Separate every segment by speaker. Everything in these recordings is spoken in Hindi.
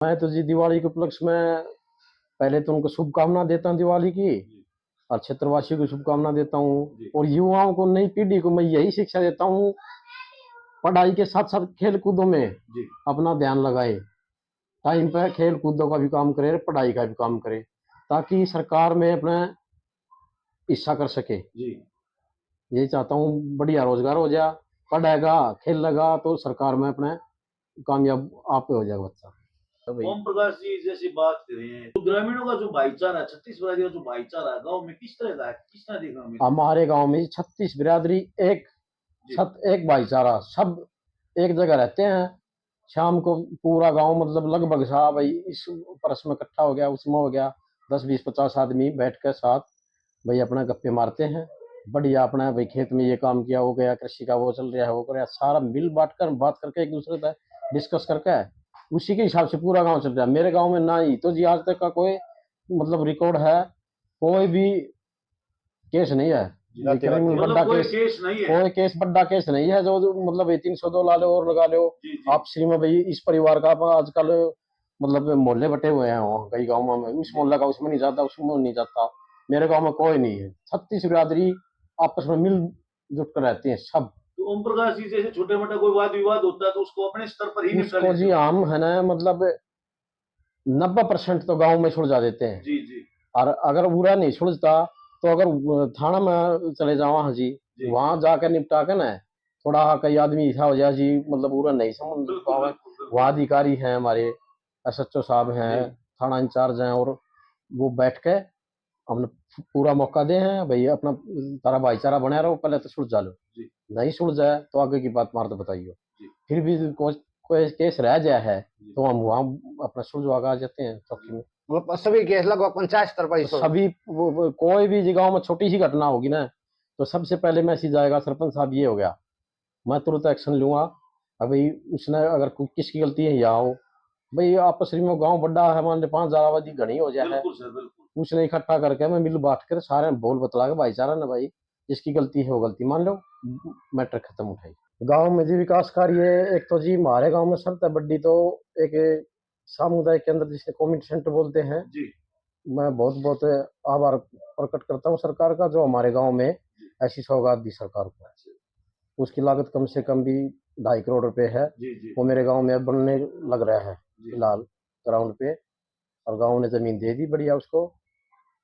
Speaker 1: मैं तो जी दिवाली के उपलक्ष्य में पहले तो उनको शुभकामना देता हूँ दिवाली की, और क्षेत्रवासियों को शुभकामना देता हूँ। और युवाओं को, नई पीढ़ी को मैं यही शिक्षा देता हूँ, पढ़ाई के साथ साथ खेल कूदों में अपना ध्यान लगाए। टाइम पे खेल कूदों का भी काम करे, पढ़ाई का भी काम करे, ताकि सरकार में अपना हिस्सा कर सके। यही चाहता हूँ, बढ़िया रोजगार हो जाए, पढ़ेगा खेल लगा तो सरकार में अपने कामयाब आप हो जाएगा बच्चा।
Speaker 2: ओम प्रकाश जी, जैसी बात करें तो ग्रामीणों का जो भाईचारा, छत्तीस बिरादरी का जो भाईचारा गांव में किस तरह का है, किस तरह देखने को मिलता है?
Speaker 1: हमारे गांव में 36 बिरादरी एक भाईचारा, सब एक जगह रहते हैं। शाम को पूरा गांव मतलब लगभग सा भाई इस परस में इकट्ठा हो गया, उसमें हो गया 10 20 50 आदमी बैठ कर साथ भाई अपना गप्पे मारते हैं। बढ़िया अपना भाई खेत में ये काम किया, हो गया कृषि का, वो चल रहा है, वो कर रहा है, सारा मिल बांट कर बात करके एक दूसरे से डिस्कस करके उसी के हिसाब से पूरा गांव चल रहा है। मेरे गांव में ना ही तो जी आज तक का कोई मतलब रिकॉर्ड है, कोई भी केस नहीं है, बड़ा केस नहीं है, कोई केस बड़ा केस नहीं है जो मतलब 302 ला लो और लगा लो आप श्री में भाई इस परिवार का आजकल मतलब मोहल्ले बटे हुए हैं कई गाँव में, उस मोहल्ला का उसमें नहीं जाता, उसमें नहीं जाता। मेरे गांव में कोई नहीं है, 36 बिरादरी आपस में मिल जुट कर रहते हैं सब।
Speaker 2: तो ओम प्रकाश जी, जैसे छोटे मोटा कोई वाद विवाद होता है तो उसको अपने स्तर पर ही निपटा लेते हैं।
Speaker 1: जी हम है ना मतलब 90% तो गाँव में सुलझा देते हैं।
Speaker 2: जी।
Speaker 1: और अगर पूरा नहीं सुलझता तो अगर थाना में चले जाओ हाँ जी, वहां जाकर निपटा के ना, थोड़ा कई आदमी ऐसा हो जाए जी मतलब पूरा नहीं समझ पावे, वहाँ अधिकारी हैं हमारे, एसएचओ साहब हैं, थाना इंचार्ज हैं, और वो बैठ के हमने पूरा मौका दे हैं भाई अपना तारा भाईचारा बना रहो, पहले तो सुलझा लो, नहीं सुलझाए तो आगे की बात मार तो बताइए। फिर भी कोई केस रह जाए है तो हम वहाँ अपना सुलझवा कर आ जाते हैं चौकी में।
Speaker 3: मतलब सभी केस लगभग पंचायत स्तर पर
Speaker 1: सभी कोई भी जगह में छोटी सी घटना होगी ना तो सबसे पहले मैसेज आएगा, सरपंच साहब ये हो गया, मैं तुरंत एक्शन लूंगा। अभी उसने अगर किसकी गलती है या हो भाई, आपस में गांव बड़ा है, मान 5,000 आबादी घनी हो जाए है, उसने इकट्ठा करके मैं मिल बांट कर सारे बोल बतला के भाईचारा ना भाई जिसकी गलती है वो गलती मान लो, मैटर खत्म उठाई। गांव में जी विकास कार्य एक तो जी हमारे गांव में सबसे बड़ी तो एक सामुदायिक केंद्र जिसे कम्युनिटी सेंटर बोलते हैं जी। मैं बहुत बहुत आभार प्रकट करता हूँ सरकार का जो हमारे गांव में ऐसी सौगात दी सरकार को। उसकी लागत कम से कम भी 2.5 करोड़ रुपए है जी। वो मेरे गांव में बनने लग रहा है फिलहाल ग्राउंड पे, और गांव ने जमीन दे दी बढ़िया उसको,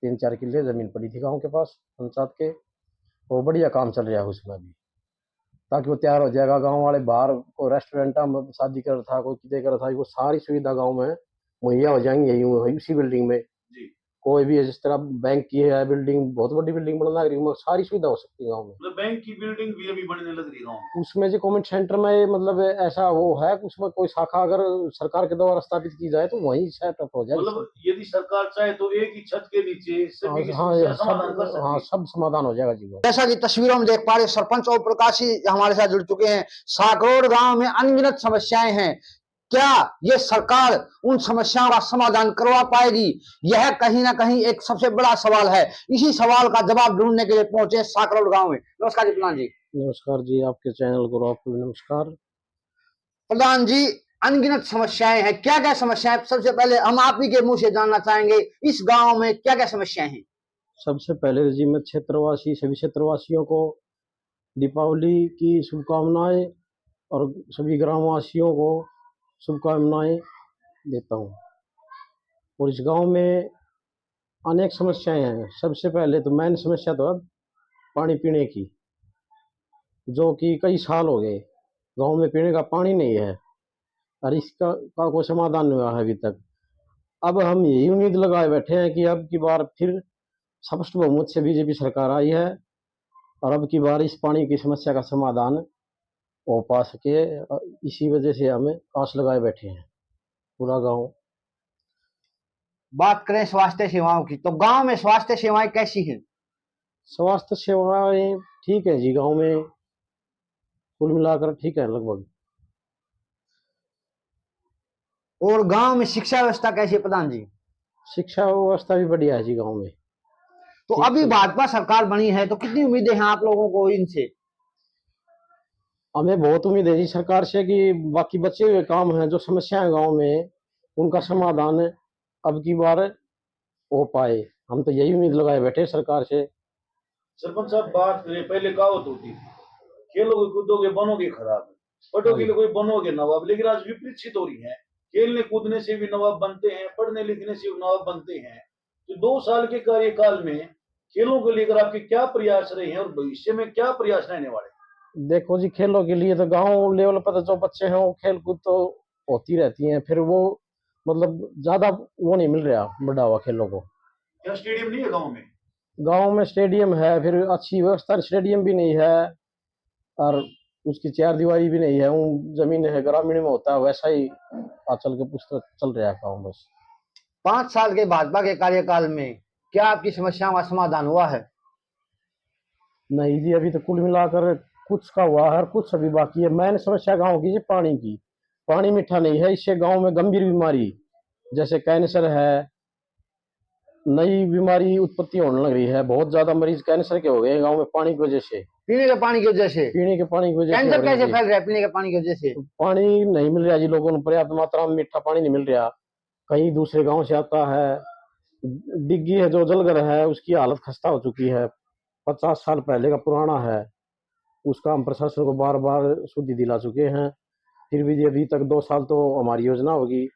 Speaker 1: 3 4 किले जमीन पड़ी थी गांव के पास पंचायत के, वो बढ़िया काम चल रहा है उसमें भी, ताकि वो तैयार हो जाएगा। गांव वाले बाहर को रेस्टोरेंट में शादी कर रहा था, कोई कितने कर रहा था, वो सारी सुविधा गांव में मुहैया हो जाएंगी यही उसी बिल्डिंग में जी। कोई भी जिस तरह बैंक की है बिल्डिंग, बहुत बड़ी बिल्डिंग बनने लग रही है, सारी सुविधा हो सकती है गाँव में।
Speaker 2: मतलब बैंक की बिल्डिंग भी अभी बनने लग रही है गाँव में।
Speaker 1: उसमें जो कम्युनिटी सेंटर में मतलब ऐसा वो है, उसमें कोई शाखा अगर सरकार के द्वारा स्थापित की जाए तो वही सेटअप हो जाए।
Speaker 2: मतलब यदि सरकार चाहे तो एक ही छत के नीचे सभी की समस्या समाधान कर सकती है।
Speaker 1: हाँ सब समाधान हो जाएगा जी।
Speaker 3: जैसा कि तस्वीरों में देख पा रहे सरपंच ओम प्रकाश जी हमारे साथ जुड़ चुके हैं। साकरोड़ गांव में अनगिनत समस्याएं हैं, क्या ये सरकार उन समस्याओं का समाधान करवा पाएगी? यह कहीं ना कहीं एक सबसे बड़ा सवाल है। इसी सवाल का जवाब ढूंढने के लिए पहुंचे साकरोड़ गांव में। नमस्कार जी प्रधान जी।
Speaker 1: नमस्कार जी, आपके चैनल को आपको नमस्कार।
Speaker 3: प्रधान जी, अनगिनत समस्याएं हैं, क्या क्या समस्याएं? सबसे पहले हम आप ही के मुंह से जानना चाहेंगे इस गांव में क्या क्या समस्याएं हैं।
Speaker 1: सबसे पहले जी मैं क्षेत्रवासी सभी क्षेत्रवासियों को दीपावली की शुभकामनाएं और सभी ग्रामवासियों को शुभकामनाएं देता हूँ। और इस गांव में अनेक समस्याएं हैं। सबसे पहले तो मेन समस्या तो अब पानी पीने की, जो कि कई साल हो गए गांव में पीने का पानी नहीं है, और इसका कोई समाधान नहीं हुआ है अभी तक। अब हम यही उम्मीद लगाए बैठे हैं कि अब की बार फिर स्पष्ट बहुमत से बीजेपी सरकार आई है और अब की बार इस पानी की समस्या का समाधान हो पा सके, इसी वजह से हमें आस लगाए बैठे हैं पूरा गांव।
Speaker 3: बात करें स्वास्थ्य सेवाओं की तो गांव में स्वास्थ्य सेवाएं कैसी हैं?
Speaker 1: स्वास्थ्य सेवाएं ठीक है जी, गांव में कुल मिलाकर ठीक है लगभग।
Speaker 3: और गांव में शिक्षा व्यवस्था कैसी है प्रधान जी?
Speaker 1: शिक्षा व्यवस्था भी बढ़िया है जी गांव में।
Speaker 3: तो अभी भाजपा सरकार बनी है तो कितनी उम्मीदें हैं आप लोगों को इनसे?
Speaker 1: हमें बहुत उम्मीद है जी सरकार से कि बाकी बचे हुए काम हैं, जो समस्याएं गांव में उनका समाधान अब की बार हो पाए। हम तो यही उम्मीद लगाए बैठे सरकार से।
Speaker 2: सरपंच साहब बात करें, पहले कहावत होती थी, खेलोगे कूदोगे बनोगे खराब,
Speaker 1: हाँ
Speaker 2: पढ़ोगे
Speaker 1: जी,
Speaker 2: कोई बनोगे नवाब। लेकिन आज विपरीत स्थिति हो रही है, खेलने कूदने से भी नवाब बनते हैं, पढ़ने लिखने से भी नवाब बनते हैं। तो 2 साल के कार्यकाल में खेलों को लेकर आपके क्या प्रयास रहे हैं और भविष्य में क्या प्रयास रहने वाले?
Speaker 1: देखो जी, खेलों के लिए तो गांव लेवल पर तो जो बच्चे हैं वो खेल कूद तो होती रहती हैं, फिर वो मतलब ज्यादा वो नहीं मिल रहा बढ़ावा खेलों को।
Speaker 2: क्या स्टेडियम नहीं है गाँव में?
Speaker 1: गांव में स्टेडियम है, फिर अच्छी व्यवस्था स्टेडियम भी नहीं है, और उसकी चार दीवारी भी नहीं है। वो जमीन है ग्रामीण में होता है वैसा ही आजकल के पुस्तक चल रहा है गाँव बस।
Speaker 3: 5 साल के भाजपा के कार्यकाल में क्या आपकी समस्याओं का समाधान हुआ है?
Speaker 1: नहीं जी, अभी तो कुल मिलाकर कुछ का हुआ है और कुछ अभी बाकी है। मेन समस्या गांव की जी पानी की। पानी मीठा नहीं है, इससे गांव में गंभीर बीमारी जैसे कैंसर है, नई बीमारी उत्पत्ति होने लग रही है। बहुत ज्यादा मरीज कैंसर के हो गए गांव में पानी की वजह से।
Speaker 3: पीने के पानी की वजह से
Speaker 1: पीने के पानी की वजह से
Speaker 3: कैंसर
Speaker 1: हो रही है
Speaker 3: कैसे
Speaker 1: जी।
Speaker 3: फैल रहा है? पीने के पानी की वजह से
Speaker 1: पानी नहीं मिल रहा जी, लोगों को पर्याप्त मात्रा में मीठा पानी नहीं मिल रहा। कहीं दूसरे गांव से आता है। डिग्गी है जो जलघर है, उसकी हालत खस्ता हो चुकी है, 50 साल पहले का पुराना है। उसका हम प्रशासन को बार बार शुद्धि दिला चुके हैं, फिर भी अभी तक 2 साल तो हमारी योजना होगी,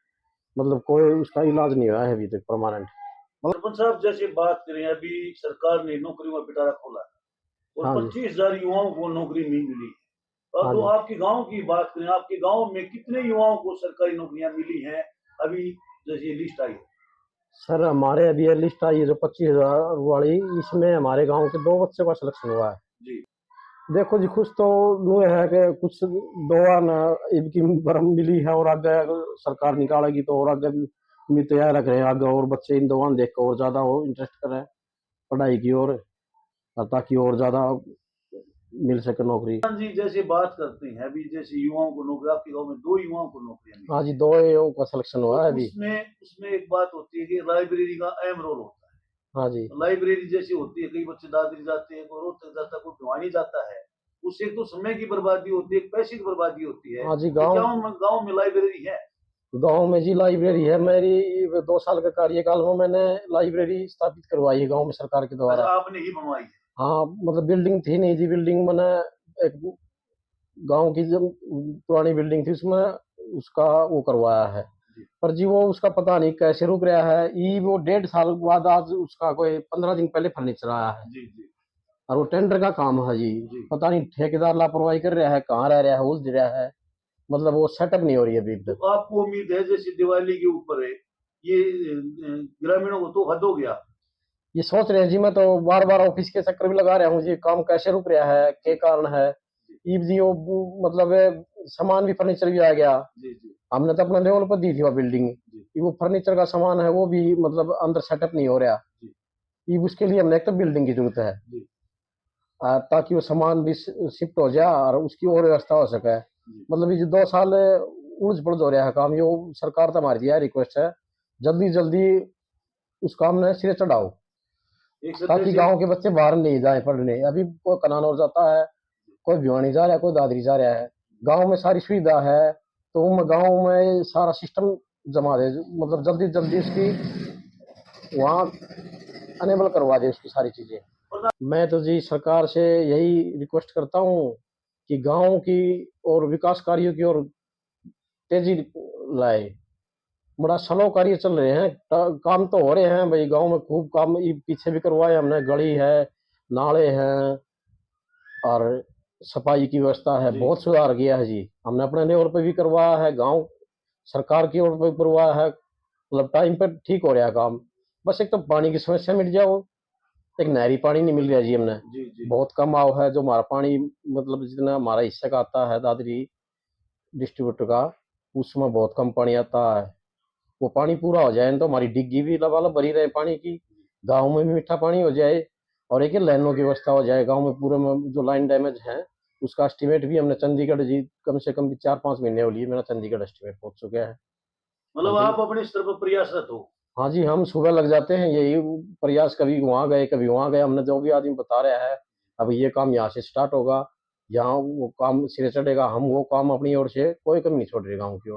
Speaker 1: मतलब कोई उसका इलाज नहीं हुआ है अभी तक परमानेंट।
Speaker 2: सरपंच साहब जैसे बात करें, अभी सरकार ने नौकरियों का पिटारा खोला है और
Speaker 1: हाँ जी,
Speaker 2: 25,000 युवाओं को नौकरी नहीं मिली है। और
Speaker 1: हाँ
Speaker 2: तो
Speaker 1: जी
Speaker 2: आपके गांव की बात करें, आपके गांव में कितने युवाओं को सरकारी नौकरियां मिली हैं अभी जैसे लिस्ट आई है?
Speaker 1: सर, हमारे अभी ये लिस्ट आई है जो 25,000 वाली, इसमें हमारे गांव के 2 बच्चों का सिलेक्शन हुआ है।
Speaker 2: जी।
Speaker 1: देखो जी, खुश तो यूँ है कि कुछ दुआ न इनकी बरम मिली है, और आगे अगर सरकार निकालेगी तो और आगे भी उम्मीद तैयार रख रहे हैं। आगे और बच्चे इन दुआ देख कर और ज्यादा वो इंटरेस्ट करें पढ़ाई की ओर, और ताकि और ज्यादा मिल सके नौकरी।
Speaker 2: हाँ जी, जैसे बात करते हैं अभी जैसे युवाओं को नौकरी, आपके गांव में 2 युवाओं को नौकरियां मिली
Speaker 1: हाँ
Speaker 2: हैं।
Speaker 1: जी, 2 का सिलेक्शन हुआ है
Speaker 2: तो
Speaker 1: अभी।
Speaker 2: उसमें एक बात होती है कि लाइब्रेरी का अहम रोल होता है।
Speaker 1: हाँ जी,
Speaker 2: तो लाइब्रेरी जैसी होती है, कई बच्चे दादरी जाते हैं, कोई रोहतक जाता है, कोई भिवानी जाता है। उससे एक तो समय की बर्बादी होती है, एक पैसे की बर्बादी होती है।
Speaker 1: हाँ जी।
Speaker 2: तो क्या गाँव में लाइब्रेरी है?
Speaker 1: गांव में जी लाइब्रेरी है। मेरी 2 साल के कार्यकाल में मैंने लाइब्रेरी स्थापित करवाई है गांव में सरकार के
Speaker 2: अच्छा,
Speaker 1: द्वारा।
Speaker 2: आपने ही बनवाई है?
Speaker 1: हाँ, मतलब बिल्डिंग थी नहीं जी, बिल्डिंग मैंने एक गांव की जब पुरानी बिल्डिंग थी उसमें उसका वो करवाया है।
Speaker 2: जी
Speaker 1: पर जी वो उसका पता नहीं कैसे रुक रहा है। ये वो 1.5 साल बाद आज उसका कोई 15 दिन पहले फर्नीचर आया है,
Speaker 2: जी जी
Speaker 1: और वो टेंडर का काम है जी।
Speaker 2: जी।
Speaker 1: पता नहीं ठेकेदार लापरवाही कर रहा है, कहाँ रह रहा है, उलझ रहा है, मतलब वो सेटअप नहीं हो रही है अभी
Speaker 2: तो
Speaker 1: तक।
Speaker 2: आपको उम्मीद है जैसे दिवाली के ऊपर है ये ग्रामीणों को तो हद हो गया?
Speaker 1: ये सोच रहे हैं जी, मैं तो बार बार ऑफिस के चक्कर भी लगा रहा हूँ जी, काम कैसे रुक रहा है, क्या कारण है। ये जी वो मतलब सामान भी फर्नीचर भी आ गया।
Speaker 2: जी जी
Speaker 1: हमने तो अपने लेवल पर दी थी वो बिल्डिंग,
Speaker 2: जी
Speaker 1: ये वो फर्नीचर का सामान है वो भी मतलब अंदर सेटअप नहीं हो रहा।
Speaker 2: जी
Speaker 1: ये उसके लिए हमने एक तो बिल्डिंग की जरूरत है,
Speaker 2: जी
Speaker 1: ताकि वो सामान भी शिफ्ट हो जाए और उसकी और व्यवस्था हो सके।
Speaker 2: जी।
Speaker 1: मतलब ये 2 साल उलझ पुलझ हो रहा है काम। ये सरकार तो हमारी यह रिक्वेस्ट है, जल्दी जल्दी उस काम ने सिरे चढ़ाओ,
Speaker 2: एक सर
Speaker 1: ताकि
Speaker 2: जैसे
Speaker 1: गांव के बच्चे बाहर नहीं जाए पढ़ने। अभी कोई कनानौर जाता है, कोई भिवानी जा रहा है, कोई दादरी जा रहा है। गांव में सारी सुविधा है, तो गांव में सारा सिस्टम जमा दे, मतलब जल्दी जल्दी उसकी वहाँ अनेबल करवा दे उसकी सारी चीजें। मैं तो जी सरकार से यही रिक्वेस्ट करता हूँ कि गांव की और विकास कार्यों की ओर तेजी लाए। बड़ा स्लो कार्य चल रहे हैं, काम तो हो रहे हैं भाई गांव में, खूब काम ये पीछे भी करवाए हमने। गली है, नाले हैं, और सफाई की व्यवस्था है,
Speaker 2: जी
Speaker 1: बहुत सुधार किया है जी। हमने अपने लेवल पे भी करवाया है, गांव सरकार की ओर पे करवाया है, मतलब टाइम पे ठीक हो रहा है काम। बस एक तो पानी की समस्या मिट जाओ। एक नहरी पानी नहीं मिल रहा जी हमने,
Speaker 2: जी जी
Speaker 1: बहुत कम आव है जो हमारा पानी, मतलब जितना हमारा हिस्से का आता है दादरी डिस्ट्रीब्यूटर का, उसमें बहुत कम पानी आता है। वो पानी पूरा हो जाए तो हमारी डिग्गी भी लबालब भरी रहे पानी की, गांव में भी मीठा पानी हो जाए, और एक लाइनों की व्यवस्था हो जाए गांव में पूरे में। जो लाइन डैमेज है उसका एस्टिमेट भी हमने चंडीगढ़ जी, कम से कम भी 4-5 महीने हो लिए मेरा चंडीगढ़ एस्टिमेट पहुंच चुका है। हाँ
Speaker 2: मतलब
Speaker 1: जी,
Speaker 2: आप अपने स्तर पर प्रयासरत हो?
Speaker 1: हाँ जी, हम सुबह लग जाते हैं यही प्रयास, कभी वहाँ गए कभी वहाँ गए। हमने जो भी आदमी बता रहा है अब ये काम यहाँ से स्टार्ट होगा, यहाँ वो काम सिरे चढ़ेगा, हम वो काम अपनी ओर से कोई कमी नहीं छोड़ रहे गाँव की ओर।